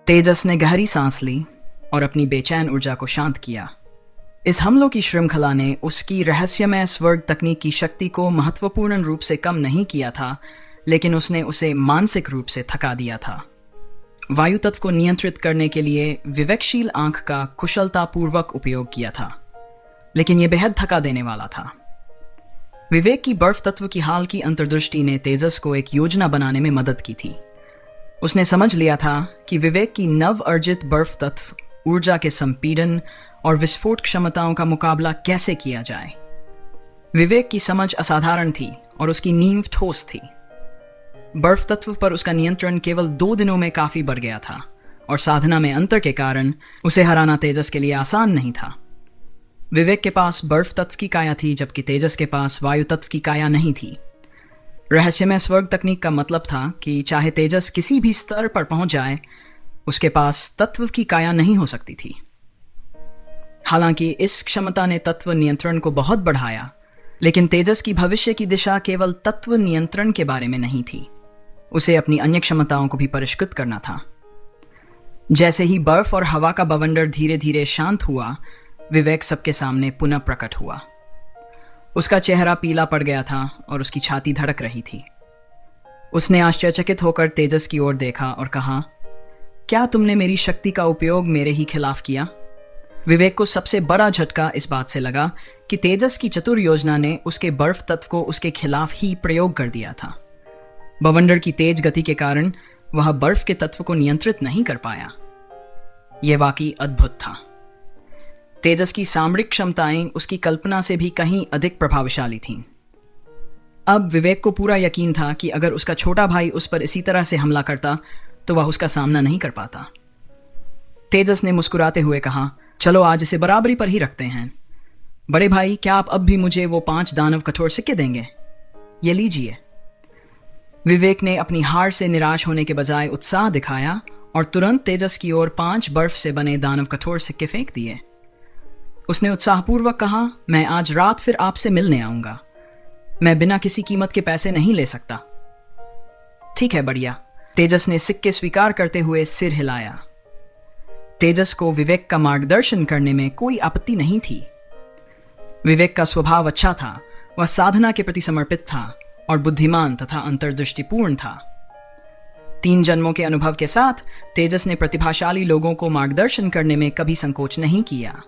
तेजस ने गहरी सांस ली और अपनी बेचैन ऊर्जा को शांत किया। इस हमलों की श्रृंखला ने उसकी रहस्यमय स्वर्ग तकनीक की शक्ति को महत्वपूर्ण रूप से कम नहीं किया था, लेकिन उसने उसे मानसिक रूप से थका दिया था। वायु तत्व को नियंत्रित करने के लिए विवेकशील आंख का कुशलतापूर्वक उपयोग किया था, लेकिन यह बेहद थका देने वाला था। विवेक की बर्फ तत्व की हाल की अंतर्दृष्टि ने तेजस को एक योजना बनाने में मदद की थी। उसने समझ लिया था कि विवेक की नव अर्जित बर्फ तत्व ऊर्जा के संपीड़न और विस्फोट क्षमताओं का मुकाबला कैसे किया जाए। विवेक की समझ असाधारण थी और उसकी नींव ठोस थी। बर्फ तत्व पर उसका नियंत्रण केवल 2 दिनों में काफी बढ़ गया था, और साधना में अंतर के कारण उसे हराना तेजस के लिए आसान नहीं था। विवेक के पास बर्फ तत्व की काया थी, जबकि तेजस के पास वायु तत्व की काया नहीं थी। रहस्यमय स्वर्ग तकनीक का मतलब था कि चाहे तेजस किसी भी स्तर पर पहुंच जाए, उसके पास तत्व की काया नहीं हो सकती थी। हालांकि इस क्षमता ने तत्व नियंत्रण को बहुत बढ़ाया, लेकिन तेजस की भविष्य की दिशा केवल तत्व नियंत्रण के बारे में नहीं थी। उसे अपनी अन्य क्षमताओं को भी परिष्कृत करना था। जैसे ही बर्फ और हवा का बवंडर धीरे धीरे शांत हुआ, विवेक सबके सामने पुनः प्रकट हुआ। उसका चेहरा पीला पड़ गया था और उसकी छाती धड़क रही थी। उसने आश्चर्यचकित होकर तेजस की ओर देखा और कहा, क्या तुमने मेरी शक्ति का उपयोग मेरे ही खिलाफ किया? विवेक को सबसे बड़ा झटका इस बात से लगा कि तेजस की चतुर योजना ने उसके बर्फ तत्व को उसके खिलाफ ही प्रयोग कर दिया था। बवंडर की तेज गति के कारण वह बर्फ के तत्व को नियंत्रित नहीं कर पाया। यह वाकई अद्भुत था। तेजस की सामरिक क्षमताएं उसकी कल्पना से भी कहीं अधिक प्रभावशाली थीं। अब विवेक को पूरा यकीन था कि अगर उसका छोटा भाई उस पर इसी तरह से हमला करता तो वह उसका सामना नहीं कर पाता। तेजस ने मुस्कुराते हुए कहा, चलो आज इसे बराबरी पर ही रखते हैं। बड़े भाई, क्या आप अब भी मुझे वो 5 दानव कठोर सिक्के देंगे? ये लीजिए। विवेक ने अपनी हार से निराश होने के बजाय उत्साह दिखाया और तुरंत तेजस की ओर 5 बर्फ से बने दानव कठोर सिक्के फेंक दिए। उसने उत्साहपूर्वक कहा, मैं आज रात फिर आपसे मिलने आऊंगा। मैं बिना किसी कीमत के पैसे नहीं ले सकता। ठीक है, बढ़िया। तेजस ने सिक्के स्वीकार करते हुए सिर हिलाया। तेजस को विवेक का मार्गदर्शन करने में कोई आपत्ति नहीं थी। विवेक का स्वभाव अच्छा था, वह साधना के प्रति समर्पित था और बुद्धिमान तथा अंतर्दृष्टिपूर्ण था। 3 जन्मों के अनुभव के साथ तेजस ने प्रतिभाशाली लोगों को मार्गदर्शन करने में कभी संकोच नहीं किया।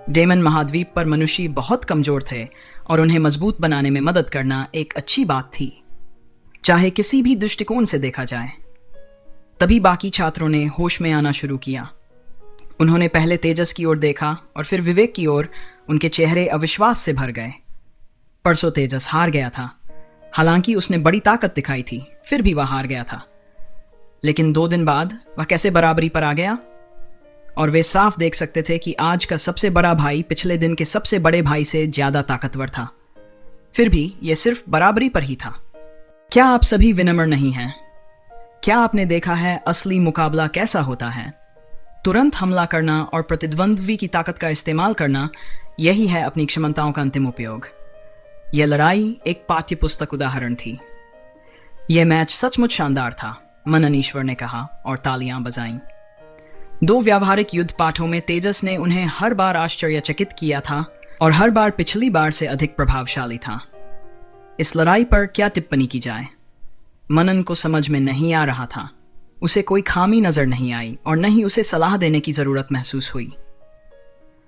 डेमन महाद्वीप पर मनुष्य बहुत कमजोर थे और उन्हें मजबूत बनाने में मदद करना एक अच्छी बात थी, चाहे किसी भी दृष्टिकोण से देखा जाए। तभी बाकी छात्रों ने होश में आना शुरू किया। उन्होंने पहले तेजस की ओर देखा और फिर विवेक की ओर। उनके चेहरे अविश्वास से भर गए। परसों तेजस हार गया था। हालांकि उसने बड़ी ताकत दिखाई थी, फिर भी वह हार गया था। लेकिन 2 दिन बाद वह कैसे बराबरी पर आ गया? और वे साफ देख सकते थे कि आज का सबसे बड़ा भाई पिछले दिन के सबसे बड़े भाई से ज्यादा ताकतवर था। फिर भी यह सिर्फ बराबरी पर ही था। क्या आप सभी विनम्र नहीं हैं? क्या आपने देखा है असली मुकाबला कैसा होता है? तुरंत हमला करना और प्रतिद्वंद्वी की ताकत का इस्तेमाल करना, यही है अपनी क्षमताओं का अंतिम उपयोग। यह लड़ाई एक पाठ्य पुस्तक उदाहरण थी। यह मैच सचमुच शानदार था, मनन ईश्वर ने कहा और तालियां बजाईं। 2 व्यावहारिक युद्ध पाठों में तेजस ने उन्हें हर बार आश्चर्यचकित किया था और हर बार पिछली बार से अधिक प्रभावशाली था। इस लड़ाई पर क्या टिप्पणी की जाए? मनन को समझ में नहीं आ रहा था। उसे कोई खामी नजर नहीं आई और न ही उसे सलाह देने की जरूरत महसूस हुई।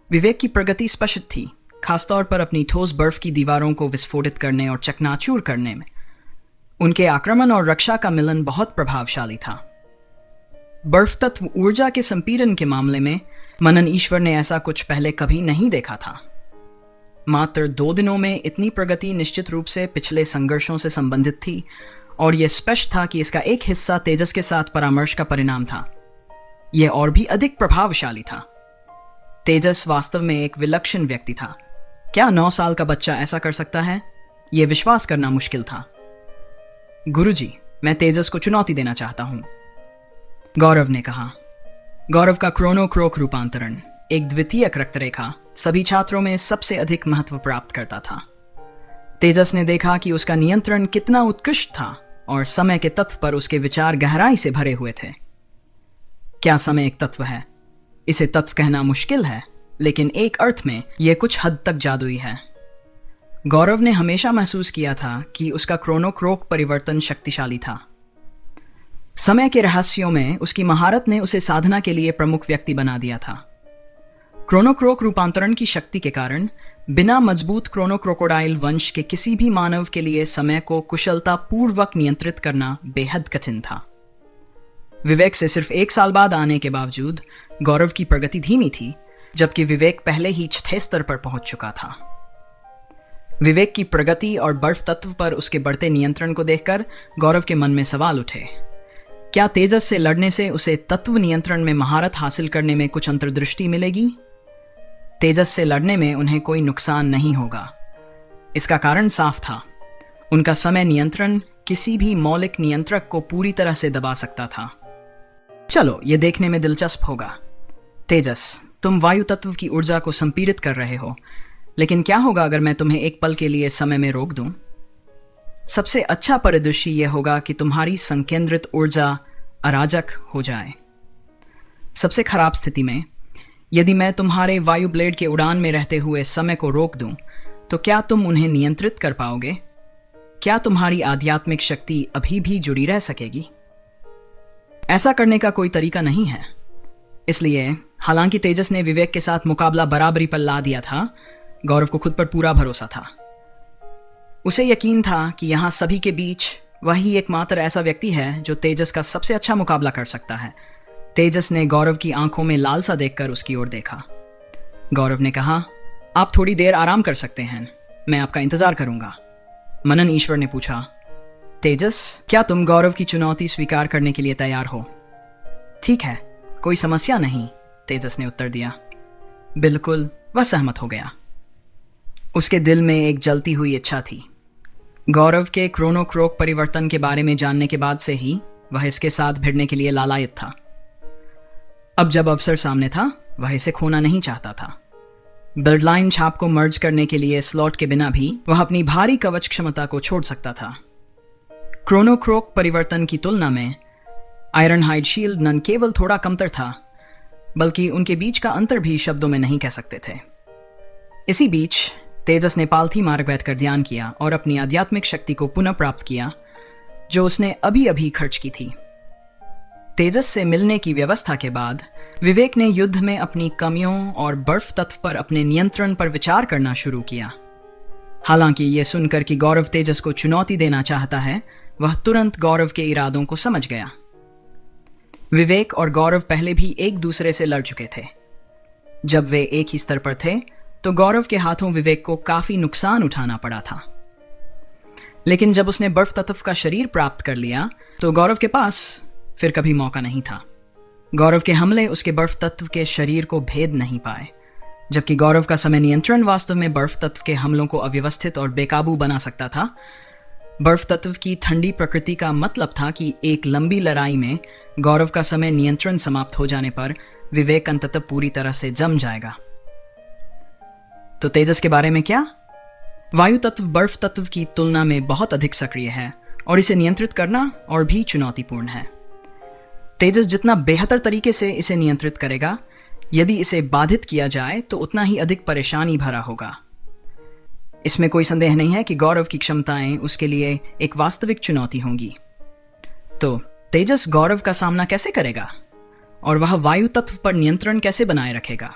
विवेक की प्रगति स्पष्ट थी, खासतौर पर अपनी ठोस बर्फ की दीवारों को विस्फोटित करने और चकनाचूर करने में। उनके आक्रमण और रक्षा का मिलन बहुत प्रभावशाली था। बर्फ तत्व ऊर्जा के संपीड़न के मामले में मनन ईश्वर ने ऐसा कुछ पहले कभी नहीं देखा था। मात्र 2 दिनों में इतनी प्रगति निश्चित रूप से पिछले संघर्षों से संबंधित थी और यह स्पष्ट था कि इसका एक हिस्सा तेजस के साथ परामर्श का परिणाम था। यह और भी अधिक प्रभावशाली था। तेजस वास्तव में एक विलक्षण व्यक्ति था। क्या 9 साल का बच्चा ऐसा कर सकता है? यह विश्वास करना मुश्किल था। गुरुजी, मैं तेजस को चुनौती देना चाहता हूं, गौरव ने कहा। गौरव का क्रोनोक्रोक रूपांतरण, एक द्वितीयक रक्तरेखा, सभी छात्रों में सबसे अधिक महत्व प्राप्त करता था। तेजस ने देखा कि उसका नियंत्रण कितना उत्कृष्ट था और समय के तत्व पर उसके विचार गहराई से भरे हुए थे। क्या समय एक तत्व है? इसे तत्व कहना मुश्किल है, लेकिन एक अर्थ में यह कुछ हद तक जादुई है। गौरव ने हमेशा महसूस किया था कि उसका क्रोनोक्रोक परिवर्तन शक्तिशाली था। समय के रहस्यों में उसकी महारत ने उसे साधना के लिए प्रमुख व्यक्ति बना दिया था। क्रोनोक्रोक रूपांतरण की शक्ति के कारण बिना मजबूत क्रोनोक्रोकोडाइल वंश के किसी भी मानव के लिए समय को कुशलता पूर्वक नियंत्रित करना बेहद कठिन था। विवेक से सिर्फ 1 साल बाद आने के बावजूद गौरव की प्रगति धीमी थी, जबकि विवेक पहले ही 6ठे स्तर पर पहुंच चुका था। विवेक की प्रगति और बर्फ तत्व पर उसके बढ़ते नियंत्रण को देखकर गौरव के मन में सवाल उठे। क्या तेजस से लड़ने से उसे तत्व नियंत्रण में महारत हासिल करने में कुछ अंतर्दृष्टि मिलेगी? तेजस से लड़ने में उन्हें कोई नुकसान नहीं होगा। इसका कारण साफ था, उनका समय नियंत्रण किसी भी मौलिक नियंत्रक को पूरी तरह से दबा सकता था। चलो, यह देखने में दिलचस्प होगा। तेजस, तुम वायु तत्व की ऊर्जा को संपीड़ित कर रहे हो, लेकिन क्या होगा अगर मैं तुम्हें एक पल के लिए समय में रोक दूं? सबसे अच्छा परिदृश्य यह होगा कि तुम्हारी संकेंद्रित ऊर्जा अराजक हो जाए। सबसे खराब स्थिति में यदि मैं तुम्हारे वायु ब्लेड के उड़ान में रहते हुए समय को रोक दूं, तो क्या तुम उन्हें नियंत्रित कर पाओगे? क्या तुम्हारी आध्यात्मिक शक्ति अभी भी जुड़ी रह सकेगी? ऐसा करने का कोई तरीका नहीं है। इसलिए हालांकि तेजस ने विवेक के साथ मुकाबला बराबरी पर ला दिया था, गौरव को खुद पर पूरा भरोसा था। उसे यकीन था कि यहां सभी के बीच वही एकमात्र ऐसा व्यक्ति है जो तेजस का सबसे अच्छा मुकाबला कर सकता है। तेजस ने गौरव की आंखों में लालसा देखकर उसकी ओर देखा। गौरव ने कहा, आप थोड़ी देर आराम कर सकते हैं, मैं आपका इंतजार करूंगा। मनन ईश्वर ने पूछा, तेजस, क्या तुम गौरव की चुनौती स्वीकार करने के लिए तैयार हो? ठीक है, कोई समस्या नहीं, तेजस ने उत्तर दिया। बिल्कुल, वह सहमत हो गया। उसके दिल में एक जलती हुई इच्छा थी। गौरव के क्रोनोक्रोक परिवर्तन के बारे में जानने के बाद से ही वह इसके साथ भिड़ने के लिए लालायित था। अब जब अवसर सामने था, वह इसे खोना नहीं चाहता था। ब्लडलाइन छाप को मर्ज करने के लिए स्लॉट के बिना भी वह अपनी भारी कवच क्षमता को छोड़ सकता था। क्रोनोक्रोक परिवर्तन की तुलना में आयरनहाइड शील्ड न केवल थोड़ा कमतर था, बल्कि उनके बीच का अंतर भी शब्दों में नहीं कह सकते थे। इसी बीच तेजस ने पालथी मार्ग बैठकर ध्यान किया और अपनी आध्यात्मिक शक्ति को पुनः प्राप्त किया, जो उसने अभी अभी खर्च की थी। तेजस से मिलने की व्यवस्था के बाद विवेक ने युद्ध में अपनी कमियों और बर्फ तत्व पर अपने नियंत्रण पर विचार करना शुरू किया। हालांकि यह सुनकर कि गौरव तेजस को चुनौती देना चाहता है, वह तुरंत गौरव के इरादों को समझ गया। विवेक और गौरव पहले भी एक दूसरे से लड़ चुके थे। जब वे एक ही स्तर पर थे, तो गौरव के हाथों विवेक को काफी नुकसान उठाना पड़ा था। लेकिन जब उसने बर्फ तत्व का शरीर प्राप्त कर लिया, तो गौरव के पास फिर कभी मौका नहीं था। गौरव के हमले उसके बर्फ तत्व के शरीर को भेद नहीं पाए, जबकि गौरव का समय नियंत्रण वास्तव में बर्फ तत्व के हमलों को अव्यवस्थित और बेकाबू बना सकता था। बर्फ तत्व की ठंडी प्रकृति का मतलब था कि एक लंबी लड़ाई में गौरव का समय नियंत्रण समाप्त हो जाने पर विवेक अंततः पूरी तरह से जम जाएगा। तो तेजस के बारे में क्या? वायु तत्व बर्फ तत्व की तुलना में बहुत अधिक सक्रिय है और इसे नियंत्रित करना और भी चुनौतीपूर्ण है। तेजस जितना बेहतर तरीके से इसे नियंत्रित करेगा, यदि इसे बाधित किया जाए तो उतना ही अधिक परेशानी भरा होगा। इसमें कोई संदेह नहीं है कि गौरव की क्षमताएं उसके लिए एक वास्तविक चुनौती होंगी। तो तेजस गौरव का सामना कैसे करेगा और वह वायु तत्व पर नियंत्रण कैसे बनाए रखेगा?